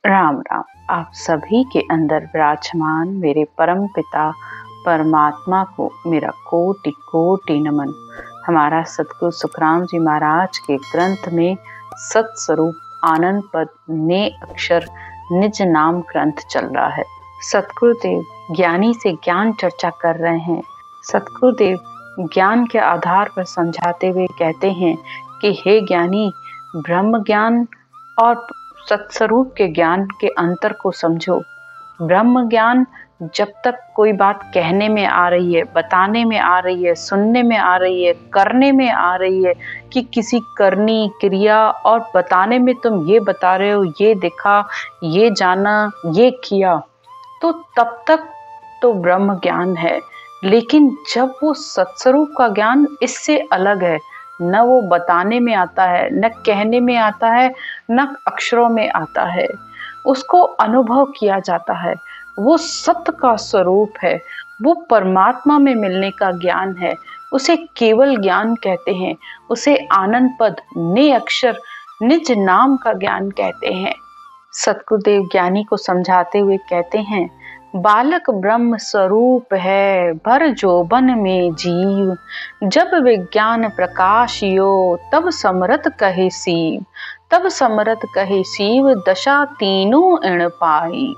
राम राम। आप सभी के अंदर विराजमान मेरे परम पिता परमात्मा को मेरा कोटि कोटि नमन। हमारा सतगुरु सुखराम जी महाराज के ग्रंथ में सत स्वरूप आनंद पद ने अक्षर निज नाम ग्रंथ चल रहा है। सतगुरुदेव ज्ञानी से ज्ञान चर्चा कर रहे हैं। सतगुरुदेव ज्ञान के आधार पर समझाते हुए कहते हैं कि हे ज्ञानी, ब्रह्म ज्ञान और सत्स्वरूप के ज्ञान के अंतर को समझो। ब्रह्म ज्ञान जब तक कोई बात कहने में आ रही है, बताने में आ रही है, सुनने में आ रही है, करने में आ रही है कि किसी करनी क्रिया और बताने में तुम ये बता रहे हो, ये देखा, ये जाना, ये किया, तो तब तक तो ब्रह्म ज्ञान है। लेकिन जब वो सत्स्वरूप का ज्ञान इससे अलग है, न वो बताने में आता है, न कहने में आता है, न अक्षरों में आता है, उसको अनुभव किया जाता है। वो सत्य का स्वरूप है, वो परमात्मा में मिलने का ज्ञान है। उसे केवल ज्ञान कहते हैं, उसे आनंद पद ने अक्षर निज नाम का ज्ञान कहते हैं। सतगुरुदेव ज्ञानी को समझाते हुए कहते हैं, बालक ब्रह्म स्वरूप है, भर जोबन में जीव, जब विज्ञान प्रकाशियो तब समरत कहे सीव, तब समरत कहे सीव, दशा तीनों इण पाई।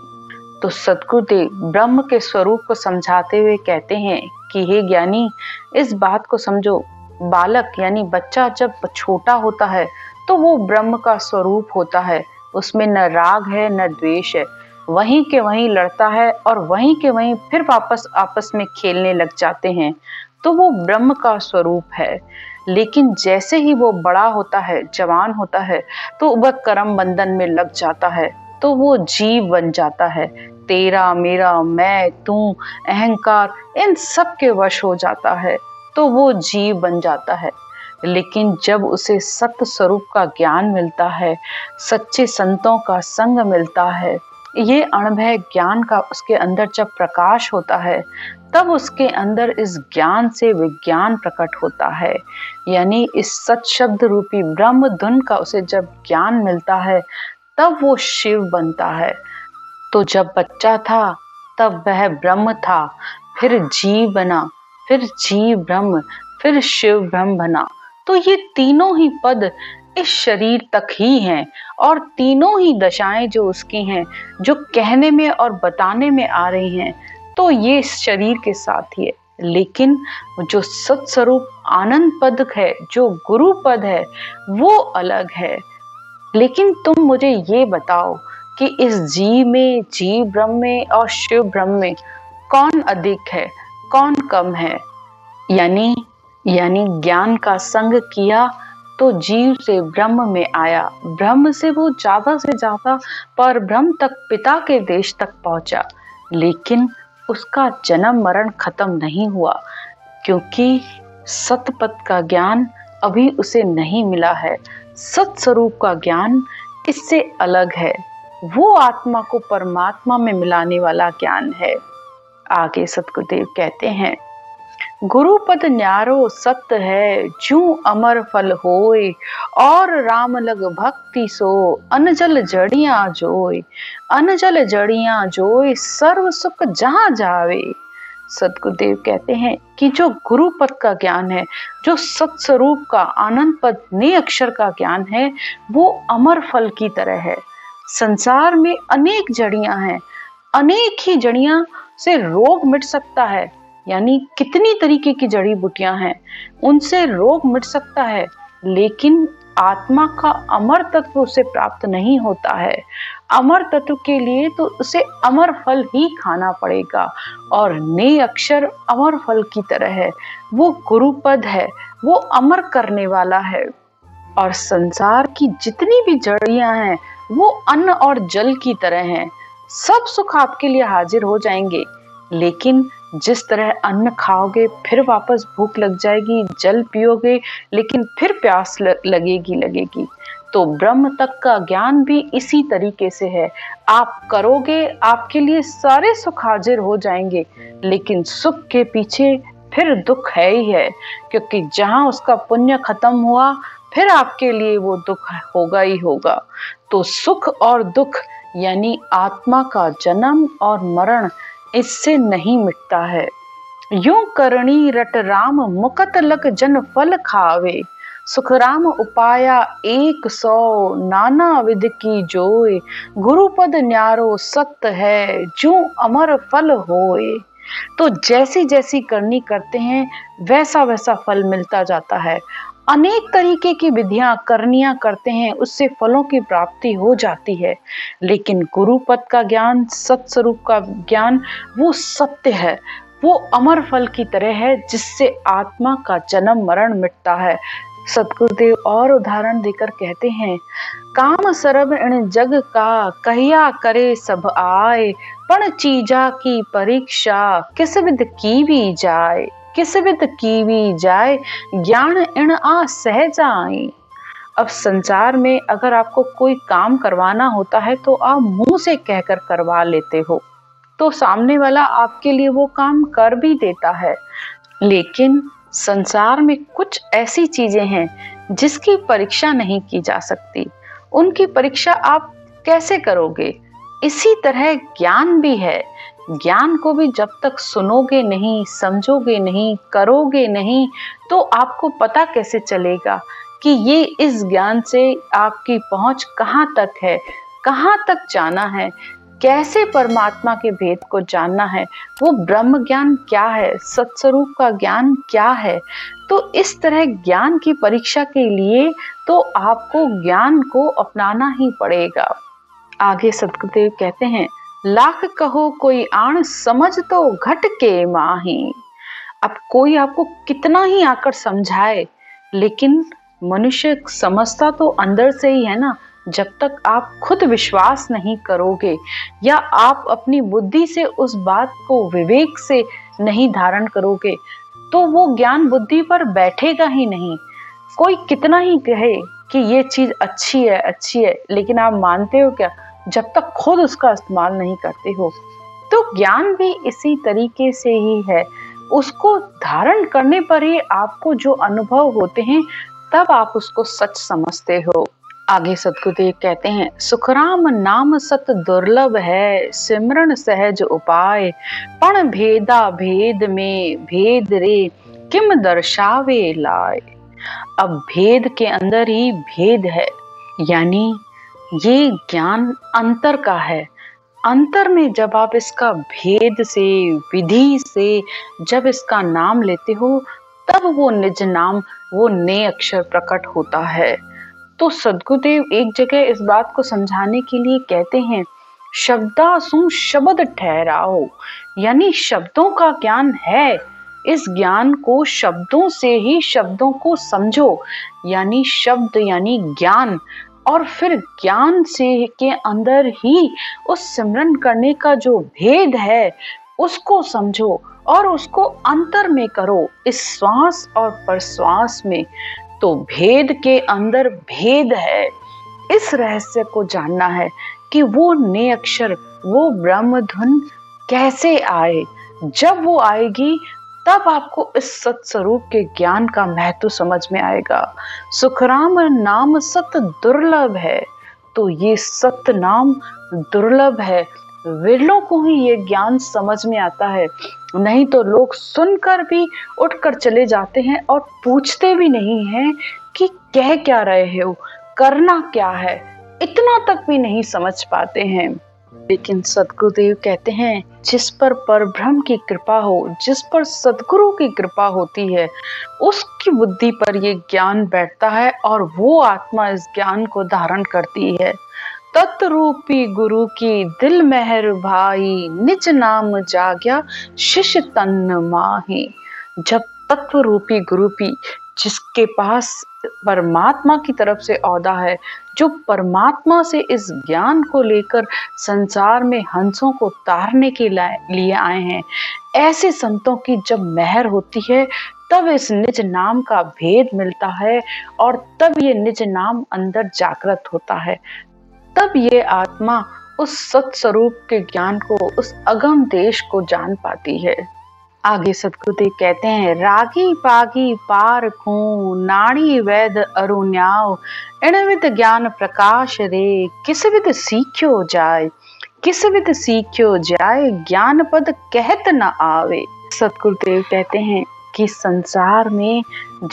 तो सतगुरुदेव ब्रह्म के स्वरूप को समझाते हुए कहते हैं कि हे ज्ञानी, इस बात को समझो, बालक यानी बच्चा जब छोटा होता है तो वो ब्रह्म का स्वरूप होता है। उसमें न राग है न द्वेष है, वहीं के वहीं लड़ता है और वहीं के वहीं फिर वापस आपस में खेलने लग जाते हैं, तो वो ब्रह्म का स्वरूप है। लेकिन जैसे ही वो बड़ा होता है, जवान होता है, तो वह कर्म बंधन में लग जाता है, तो वो जीव बन जाता है। तेरा मेरा, मैं तू, अहंकार, इन सब के वश हो जाता है, तो वो जीव बन जाता है। लेकिन जब उसे सत्य स्वरूप का ज्ञान मिलता है, सच्चे संतों का संग मिलता है, ये अणभय ज्ञान का उसके अंदर जब प्रकाश होता है, तब उसके अंदर इस ज्ञान से विज्ञान प्रकट होता है। यानी इस सत शब्द रूपी ब्रह्म धुन का उसे जब ज्ञान मिलता है, तब वो शिव बनता है। तो जब बच्चा था तब वह ब्रह्म था, फिर जीव बना, फिर जीव ब्रह्म, फिर शिव ब्रह्म बना। तो ये तीनों ही पद इस शरीर तक ही हैं, और तीनों ही दशाएं जो उसकी हैं, जो कहने में और बताने में आ रही हैं, तो ये इस शरीर के साथ ही है। लेकिन जो सत्स्वरूप आनंद पद है, जो गुरु पद है, वो अलग है। लेकिन तुम मुझे ये बताओ कि इस जीव में, जीव ब्रह्म में और शिव ब्रह्म में कौन अधिक है, कौन कम है? यानी ज्ञान का संग किया तो जीव से ब्रह्म में आया, ब्रह्म से वो ज्यादा से ज्यादा पर ब्रह्म तक, पिता के देश तक पहुंचा। लेकिन उसका जन्म मरण खत्म नहीं हुआ, क्योंकि सतपथ का ज्ञान अभी उसे नहीं मिला है। सत स्वरूप का ज्ञान इससे अलग है, वो आत्मा को परमात्मा में मिलाने वाला ज्ञान है। आगे सतगुरुदेव कहते हैं, गुरु पद न्यारो सत्य है, जूं अमर फल होए, और राम लग भक्ति सो, अनजल जड़ियां जोए, अनजल जड़ियां जोए, सर्व सुख जहां जावे। सतगुरुदेव कहते हैं कि जो गुरु पद का ज्ञान है, जो सत्स्वरूप का आनंद पद ने अक्षर का ज्ञान है, वो अमर फल की तरह है। संसार में अनेक जड़ियां हैं, अनेक ही जड़ियां से रोग मिट सकता है। यानी कितनी तरीके की जड़ी बूटियां हैं, उनसे रोग मिट सकता है, लेकिन आत्मा का अमर तत्व उसे प्राप्त नहीं होता है। अमर तत्व के लिए तो उसे अमर फल ही खाना पड़ेगा, और ने अक्षर अमर फल की तरह है। वो गुरु पद है, वो अमर करने वाला है। और संसार की जितनी भी जड़ियां हैं, वो अन्न और जल की तरह हैं। सब सुख आपके लिए हाजिर हो जाएंगे, लेकिन जिस तरह अन्न खाओगे फिर वापस भूख लग जाएगी, जल पियोगे लेकिन फिर प्यास लगेगी। तो ब्रह्म तक का ज्ञान भी इसी तरीके से है। आप करोगे, आपके लिए सारे सुख हाजिर हो जाएंगे, लेकिन सुख के पीछे फिर दुख है ही है, क्योंकि जहां उसका पुण्य खत्म हुआ, फिर आपके लिए वो दुख होगा ही होगा। तो सुख और दुख यानी आत्मा का जन्म और मरण इससे नहीं मिटता है। यूं करणी रट राम मुकत लक जन फल खावे, सुख राम उपाया 100 नाना विध की जोए, गुरुपद न्यारो सत्य है जो अमर फल होए। तो जैसी जैसी करनी करते हैं वैसा वैसा फल मिलता जाता है। अनेक तरीके की विधियां करनियां करते हैं, उससे फलों की प्राप्ति हो जाती है। लेकिन गुरुपद का ज्ञान, सत्स्वरूप का ज्ञान, वो सत्य है, वो अमर फल की तरह है जिससे आत्मा का जन्म मरण मिटता है। सदगुरुदेव और उदाहरण देकर कहते हैं, काम सरब इन जग का कहिया करे सब आए, पण चीजा की परीक्षा किस विद की भी जाए, किस विद की भी जाए, ज्ञान इन आ सहज आए। अब संसार में अगर आपको कोई काम करवाना होता है तो आप मुंह से कहकर करवा लेते हो, तो सामने वाला आपके लिए वो काम कर भी देता है। लेकिन संसार में कुछ ऐसी चीजें हैं जिसकी परीक्षा नहीं की जा सकती, उनकी परीक्षा आप कैसे करोगे? इसी तरह ज्ञान भी है। ज्ञान को भी जब तक सुनोगे नहीं, समझोगे नहीं, करोगे नहीं, तो आपको पता कैसे चलेगा कि ये इस ज्ञान से आपकी पहुंच कहाँ तक है, कहाँ तक जाना है, कैसे परमात्मा के भेद को जानना है, वो ब्रह्म ज्ञान क्या है, सत्स्वरूप का ज्ञान क्या है। तो इस तरह ज्ञान की परीक्षा के लिए तो आपको ज्ञान को अपनाना ही पड़ेगा। आगे सदगुरुदेव कहते हैं, लाख कहो कोई आण समझ तो घट के माही। अब कोई आपको कितना ही आकर समझाए, लेकिन मनुष्य समझता तो अंदर से ही है ना। जब तक आप खुद विश्वास नहीं करोगे या आप अपनी बुद्धि से उस बात को विवेक से नहीं धारण करोगे, तो वो ज्ञान बुद्धि पर बैठेगा ही नहीं। कोई कितना ही कहे कि ये चीज अच्छी है, लेकिन आप मानते हो क्या जब तक खुद उसका इस्तेमाल नहीं करते हो? तो ज्ञान भी इसी तरीके से ही है, उसको धारण करने पर ही आपको जो अनुभव होते हैं तब आप उसको सच समझते हो। आगे सदगुरुदेव कहते हैं, सुखराम नाम सत दुर्लभ है, सिमरन सहज उपाय, पण भेदा भेद में भेद रे किम दर्शावे लाए। अब भेद के अंदर ही भेद है, यानी ये ज्ञान अंतर का है। अंतर में जब आप इसका भेद से, विधि से जब इसका नाम लेते हो, तब वो निज नाम, वो नए अक्षर प्रकट होता है। तो सदगुरुदेव एक जगह इस बात को समझाने के लिए कहते हैं, शब्दासु शब्द ठहराओ, यानी शब्दों का ज्ञान है। इस ज्ञान को शब्दों से ही शब्दों को समझो, यानी शब्द यानी ज्ञान, और फिर ज्ञान से के अंदर ही उस सिमरन करने का जो भेद है उसको समझो और उसको अंतर में करो, इस श्वास और प्रश्वास में। तो भेद के अंदर भेद है, इस रहस्य को जानना है कि वो ने अक्षर, वो ब्रह्म धुन कैसे आए। जब वो आएगी तब आपको इस सत्स्वरूप के ज्ञान का महत्व समझ में आएगा। सुखराम नाम सत्य दुर्लभ है, तो ये सत्य नाम दुर्लभ है, विरलों को ही ये ज्ञान समझ में आता है। नहीं तो लोग सुनकर भी उठकर चले जाते हैं और पूछते भी नहीं हैं कि कह क्या रहे हो, करना क्या है, इतना तक भी नहीं समझ पाते हैं। लेकिन सदगुरुदेव कहते हैं, जिस पर परब्रह्म की कृपा हो, जिस पर सदगुरु की कृपा होती है, उसकी बुद्धि पर ये ज्ञान बैठता है और वो आत्मा इस ज्ञान को धारण करती है। तत्रूपी गुरु की दिल मेहर भाई, निज नाम जाग्या शिष्य तन माही। जब तत्व रूपी गुरु भी, जिसके पास परमात्मा की तरफ से औदा है, जो परमात्मा से इस ज्ञान को लेकर संसार में हंसों को तारने के लिए आए हैं, ऐसे संतों की जब मेहर होती है तब इस निज नाम का भेद मिलता है और तब ये निज नाम अंदर जागृत होता है। तब ये आत्मा उस सत्स्वरूप के ज्ञान को, उस अगम देश को जान पाती है। आगे सदगुरुदेव कहते हैं, रागी पागी पार खूं नाड़ी वैद अरुण्याव इणविद ज्ञान प्रकाश रे किस विद सीख्यो जाय, किस विद सीख्यो जाय ज्ञान पद कहत न आवे। सदगुरुदेव कहते हैं कि संसार में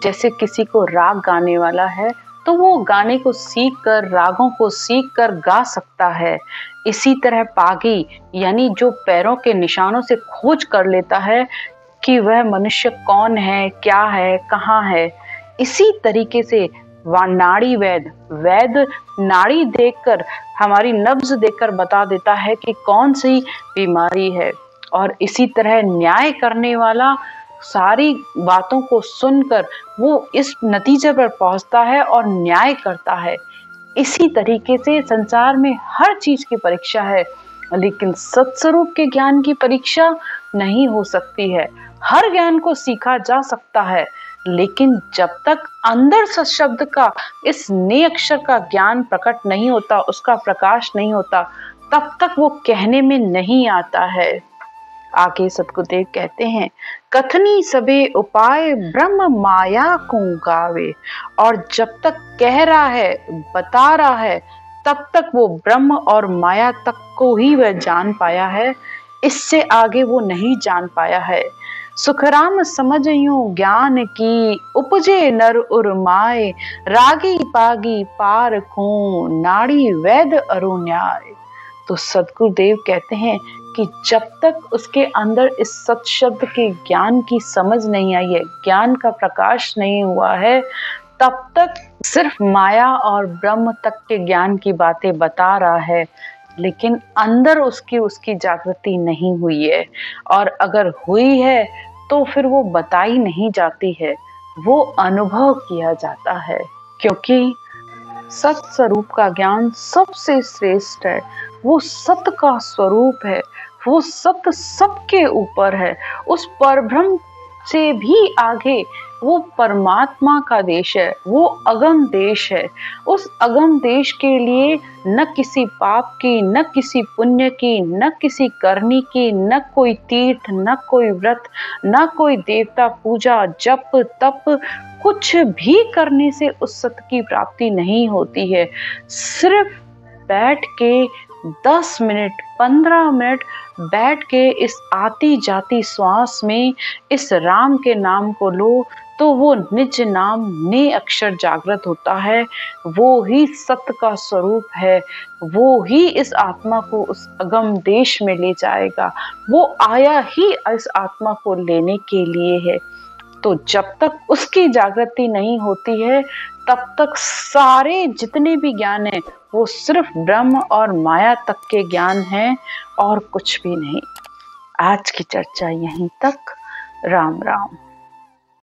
जैसे किसी को राग गाने वाला है तो वो गाने को सीख कर, रागों को सीख कर गा सकता है। इसी तरह पागी यानी जो पैरों के निशानों से खोज कर लेता है कि वह मनुष्य कौन है, क्या है, कहाँ है। इसी तरीके से नाड़ी वैद, वैद नाड़ी देखकर, हमारी नब्ज देखकर बता देता है कि कौन सी बीमारी है। और इसी तरह न्याय करने वाला सारी बातों को सुनकर वो इस नतीजे पर पहुंचता है और न्याय करता है। इसी तरीके से संसार में हर चीज की परीक्षा है, लेकिन सत्स्वरूप के ज्ञान की परीक्षा नहीं हो सकती है। हर ज्ञान को सीखा जा सकता है, लेकिन जब तक अंदर सत्शब्द का, इस ने अक्षर का ज्ञान प्रकट नहीं होता, उसका प्रकाश नहीं होता, तब तक वो कहने में नहीं आता है। आगे सदगुरुदेव कहते हैं, कथनी सबे उपाय ब्रह्म माया को गावे। और जब तक कह रहा है, बता रहा है, तब तक वो ब्रह्म और माया तक को ही वह जान पाया है, इससे आगे वो नहीं जान पाया है। सुखराम समझियो ज्ञान की उपजे नर उर्माए रागी पागी पार खूं नाड़ी वैद अरुण्याय। तो सदगुरुदेव कहते हैं कि जब तक उसके अंदर इस सत शब्द के ज्ञान की समझ नहीं आई है, ज्ञान का प्रकाश नहीं हुआ है, तब तक सिर्फ माया और ब्रह्म तक के ज्ञान की बातें बता रहा है, लेकिन अंदर उसकी जागृति नहीं हुई है। और अगर हुई है तो फिर वो बताई नहीं जाती है, वो अनुभव किया जाता है। क्योंकि सत स्वरूप का ज्ञान सबसे श्रेष्ठ है, वो सत्य का स्वरूप है, वो सत्य सबके ऊपर है। उस परब्रह्म से भी आगे वो परमात्मा का देश है, वो अगम देश है। उस अगम देश के लिए न किसी पाप की, न किसी पुण्य की, न किसी करनी की, न कोई तीर्थ, न कोई व्रत, न कोई देवता पूजा, जप तप, कुछ भी करने से उस सत्य की प्राप्ति नहीं होती है। सिर्फ बैठ के 10 मिनट, 15 मिनट बैठ के इस आती जाती श्वास में इस राम के नाम को लो, तो वो निज नाम ने अक्षर जागृत होता है। वो ही सत्य का स्वरूप है, वो ही इस आत्मा को उस अगम देश में ले जाएगा। वो आया ही इस आत्मा को लेने के लिए है। तो जब तक उसकी जागृति नहीं होती है, तब तक सारे जितने भी ज्ञान हैं वो सिर्फ ब्रह्म और माया तक के ज्ञान हैं और कुछ भी नहीं। आज की चर्चा यहीं तक। राम राम।